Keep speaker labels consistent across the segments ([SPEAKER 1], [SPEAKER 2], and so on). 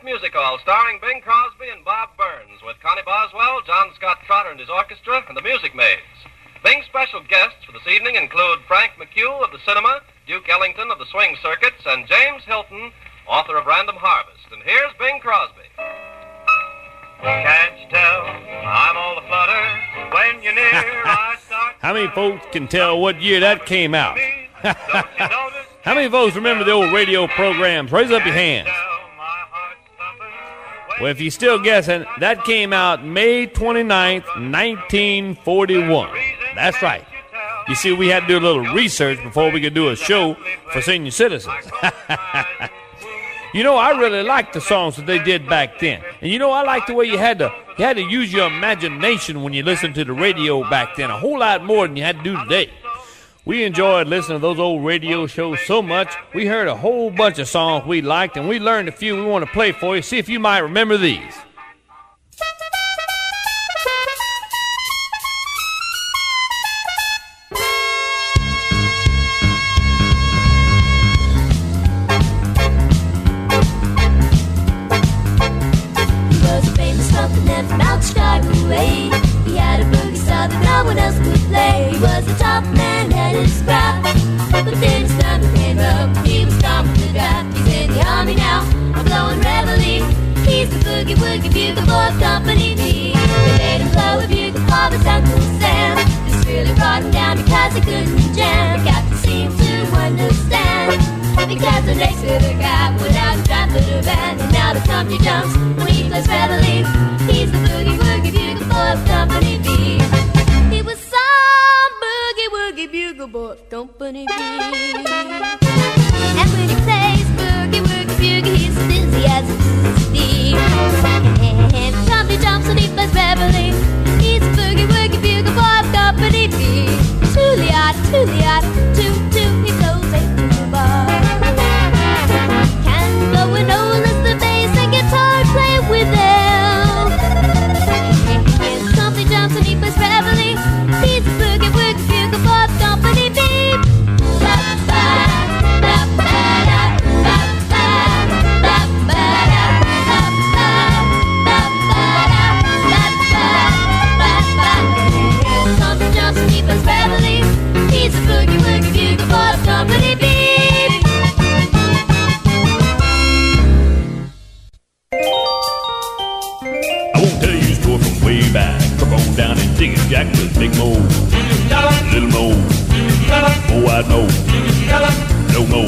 [SPEAKER 1] music hall starring Bing Crosby and Bob Burns with Connie Boswell, John Scott Trotter and his orchestra, and the Music Maids. Bing's special guests for this evening include Frank McHugh of the cinema, Duke Ellington of the swing circuits, and James Hilton, author of Random Harvest. And here's Bing Crosby.
[SPEAKER 2] Can't you tell I'm all aflutter when you're near? I start.
[SPEAKER 3] How many folks can tell what year that came out?
[SPEAKER 2] Don't you notice?
[SPEAKER 3] How many folks remember the old radio programs? Raise up your hands. Well, if you're still guessing, that came out May 29th, 1941. That's right. You see, we had to do a little research before we could do a show for senior citizens. You know, I really liked the songs that they did back then. And you know, I like the way you had to use your imagination when you listened to the radio back then, a whole lot more than you had to do today. We enjoyed listening to those old radio shows so much. We heard a whole bunch of songs we liked, and we learned a few we want to play for you. See if you might remember these.
[SPEAKER 4] He was a famous trumpet from out Chicago way. He had a boogie style that no one else could play. He was a top man, had his scrap, but then his number came up. He was gone with the draft. He's in the army now, I'm blowing reveille. He's the boogie woogie bugle boy of Company B. They made him blow a bugle for his Uncle Sam. This really brought him down because he couldn't jam. The captain seemed to understand, because the next little guy went out and dropped the band. And now the company jumps when he plays reveille. He's the boogie woogie bugle boy of Company B. He was some boogie woogie bugle boy of Company B. And when he plays boogie woogie bugle, he's as dizzy as a dizzy. And the company jumps when he plays reveille. He's the boogie woogie bugle boy of Company B. Tooley-odd, toot-toot, he blows eight to the bar. Can blow an old as the bass and guitar play with them. And the company jumps when he plays reveille. He's the boogie woogie bugle boy of Company B. He's a boogie woogie bugle boy of Company B.
[SPEAKER 3] I won't tell you a story from way back. Come on down and dig it, Jack, with Big Mo, Little Mo, Four-eyed Mo, No Mo.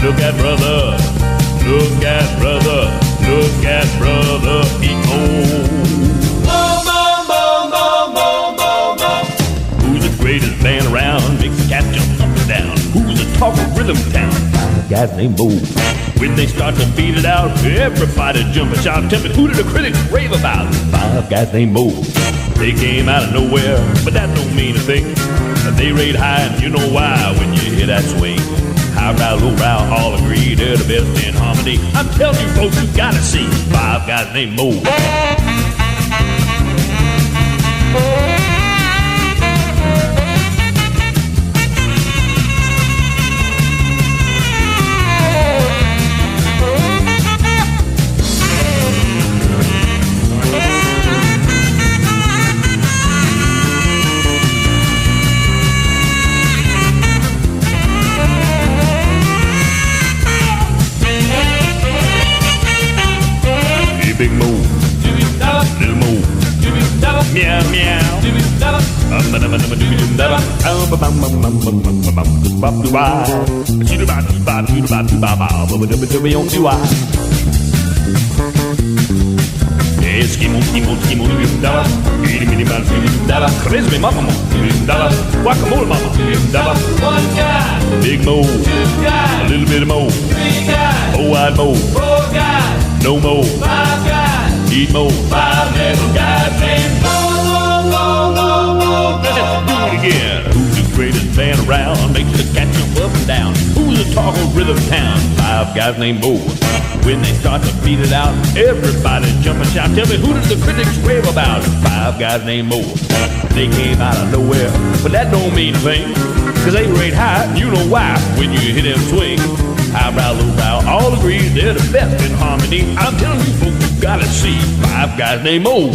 [SPEAKER 3] Look at brother, look at brother, look at brother, he Who's the greatest band around? Makes the cat jump up and down. Who's the talk of rhythm town? Five guys named Bo. When they start to beat it out, everybody jump and shout. Tell me, who do the critics rave about? Five guys named Bo. They came out of nowhere, but that don't mean a thing. They rate high, and you know why when you hear that swing. Highbrow, lowbrow, all agree they're the best in harmony. I'm telling you folks, you gotta see five guys named Mo. Big Mo, Little Mo, meow meow. Eskimo, Eskimo, Eskimo, itty bitty man, charisma, mama, guacamole, mama, one guy, Big Mo, two guys, a little bit of Mo, three guys, four-eyed Mo, four guys, no Mo, five guys, eat Mo, five little guys named Mo. Let's do it again. Who's the greatest band around? Makes the cat jump up and down. Who's the talk of rhythm town? Five guys named Mo. When they start to beat it out, everybody jump and shout. Tell me, who does the critics rave about? Five guys named Mo. They came out of nowhere, but that don't mean a thing, cause they rate high, you know why, when you hear them swing. Highbrow, lowbrow, all agree they're the best in harmony. I'm telling you folks, you gotta see 5 guys named Mo.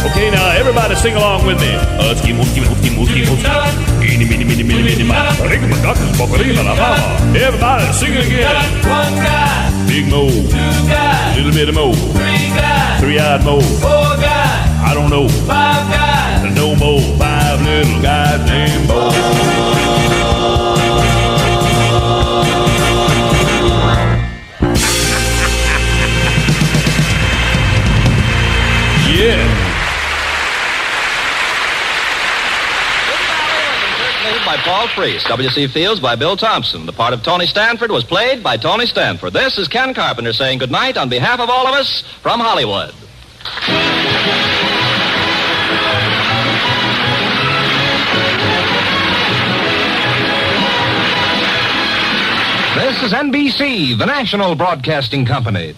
[SPEAKER 3] Okay, now everybody sing along with me. Everybody sing it again. 1 guy, Big Mo, 2 guys, Little Bitty Mo, 3 guys, 3-eyed Mo, 4 guys, I don't know, 5 guys, no more, 5 little guys named Mo. Yeah.
[SPEAKER 1] By Paul Priest, W.C. Fields by Bill Thompson. The part of Tony Stanford was played by Tony Stanford. This is Ken Carpenter saying goodnight on behalf of all of us from Hollywood.
[SPEAKER 5] This is NBC, the national broadcasting company.